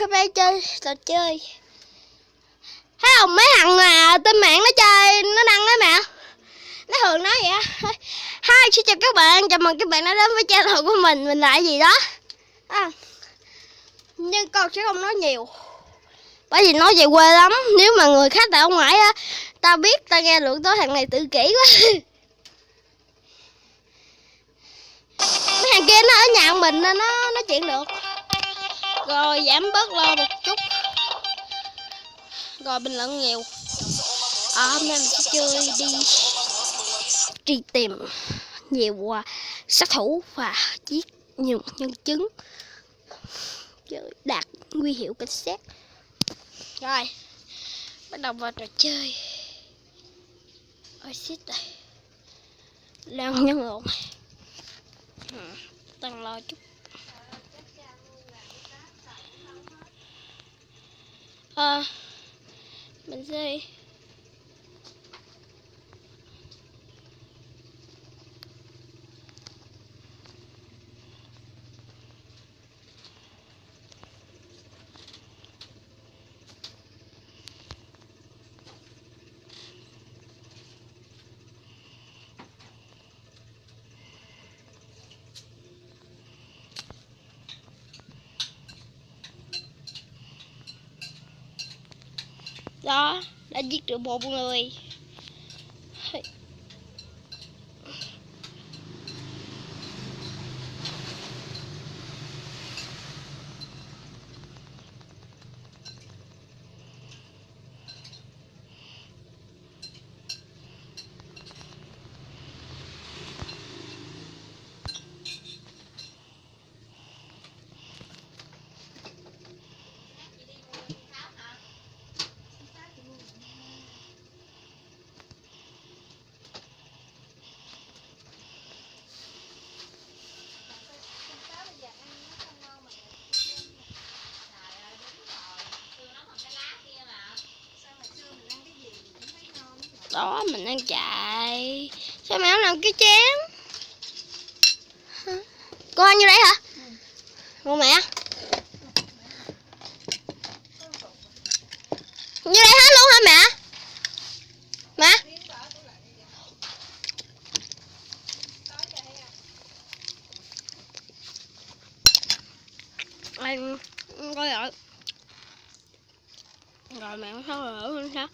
hôm nay chơi trò chơi. Thấy không, mấy thằng tên mạng nó chơi, nó đăng đó mẹ. Nó thường nói vậy á. Hi, xin chào các bạn, chào mừng các bạn đã đến với channel của mình lại gì đó. Nhưng con sẽ không nói nhiều, bởi vì nói về quê lắm. Nếu mà người khác tại ở ngoài á, tao biết tao nghe được tới thằng này tự kỷ quá. Mấy thằng kia nó ở nhà mình nên nó nói chuyện được. Rồi giảm bớt lo một chút. Rồi bình luận nhiều. Hôm nay mình sẽ chơi đi truy tìm nhiều sát thủ và giết nhiều nhân chứng, đạt huy hiệu cảnh sát. Rồi bắt đầu vào trò chơi. Ôi shit đây, đang nhân lộn. Tăng lo chút. Mình sẽ đó, đã giết được một người. Đó, mình đang chạy. Sao mẹ không làm cái chén? Con ăn như đấy hả? Ngon mẹ. Như đây hết luôn hả mẹ? Mẹ? Anh coi rồi. Rồi mẹ không sao rồi hơn sao?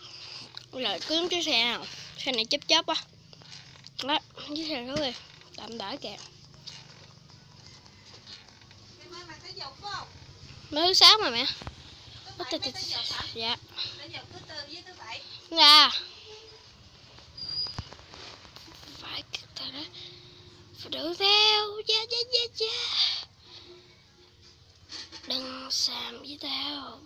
Rồi cứ cái xe nào. Xe này chớp chớp á. Đó, chiếc xe đó đi. Tạm đỡ kìa. Mới thứ 6 mà mẹ. Dạ. Dạ. Phải cái đó. Phải đuổi theo. Dạ. Đừng xàm với tao.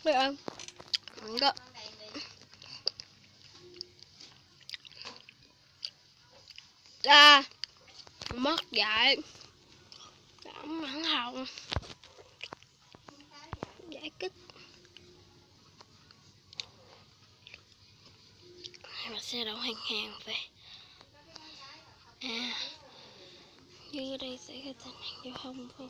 Biết ơn. Đó. Mất dạy. Đóng hẳn hồng. Giải kích. Mà xe đậu hàng về. Như đây sẽ có tai nạn giao thông không?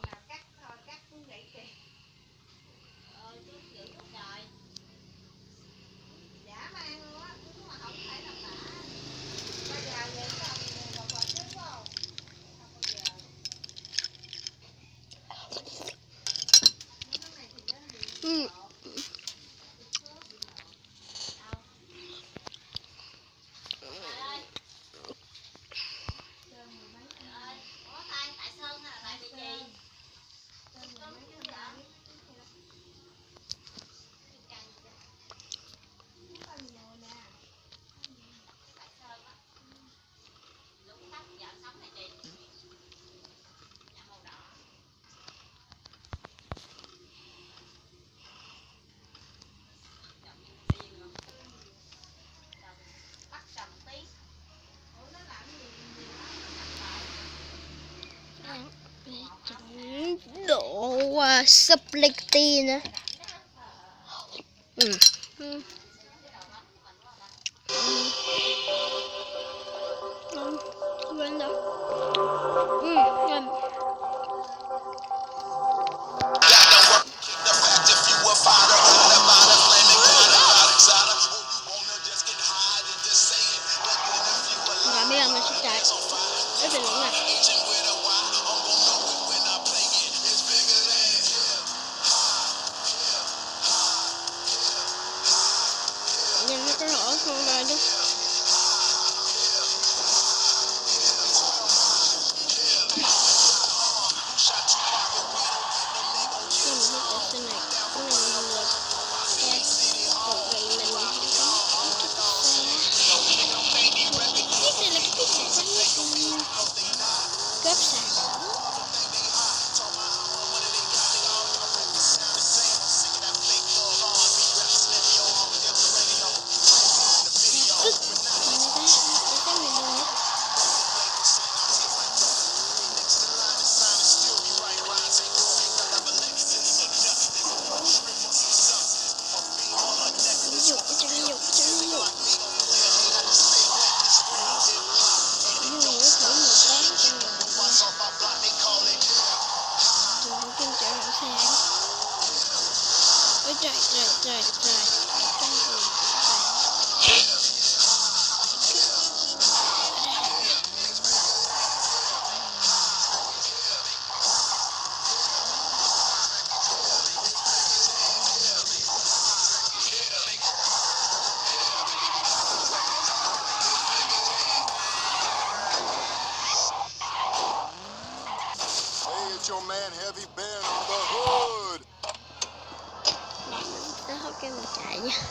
spaghetti nữa. Quên đâu. Rồi bây giờ mình sẽ chạy cái bình luận này. Nhìn nó có rõ không rồi đó. Cướp sàn trời. Your man Heavy Ben on the hood. Nó hết cái mình chạy nha.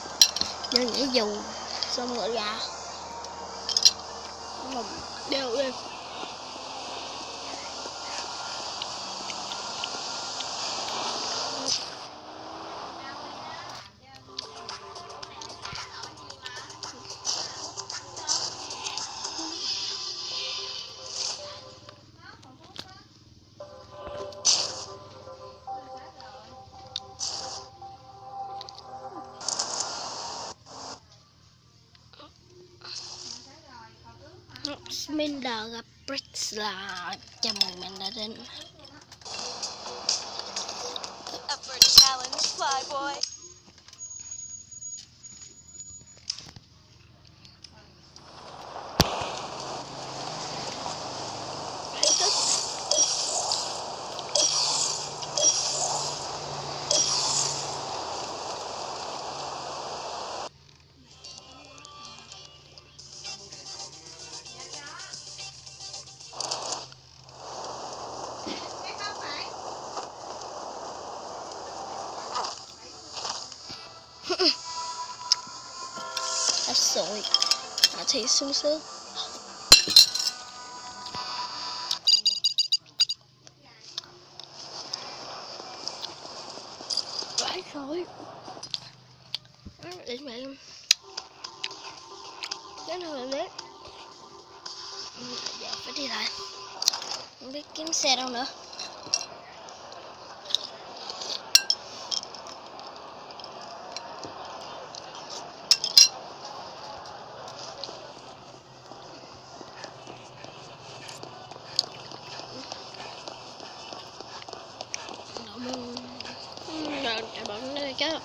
Nó nhảy dù xong rồi ra. Mình đeo lên. Sminder gặp Brixla, chào mừng bạn đã đến. Up for a challenge, Flyboy. Rồi, thì sung sướng. Vãi rồi. Để mẹ đến hồi đấy. Giờ phải đi lại. Không biết kiếm xe đâu nữa. Rồi, chạy bóng đây chứ.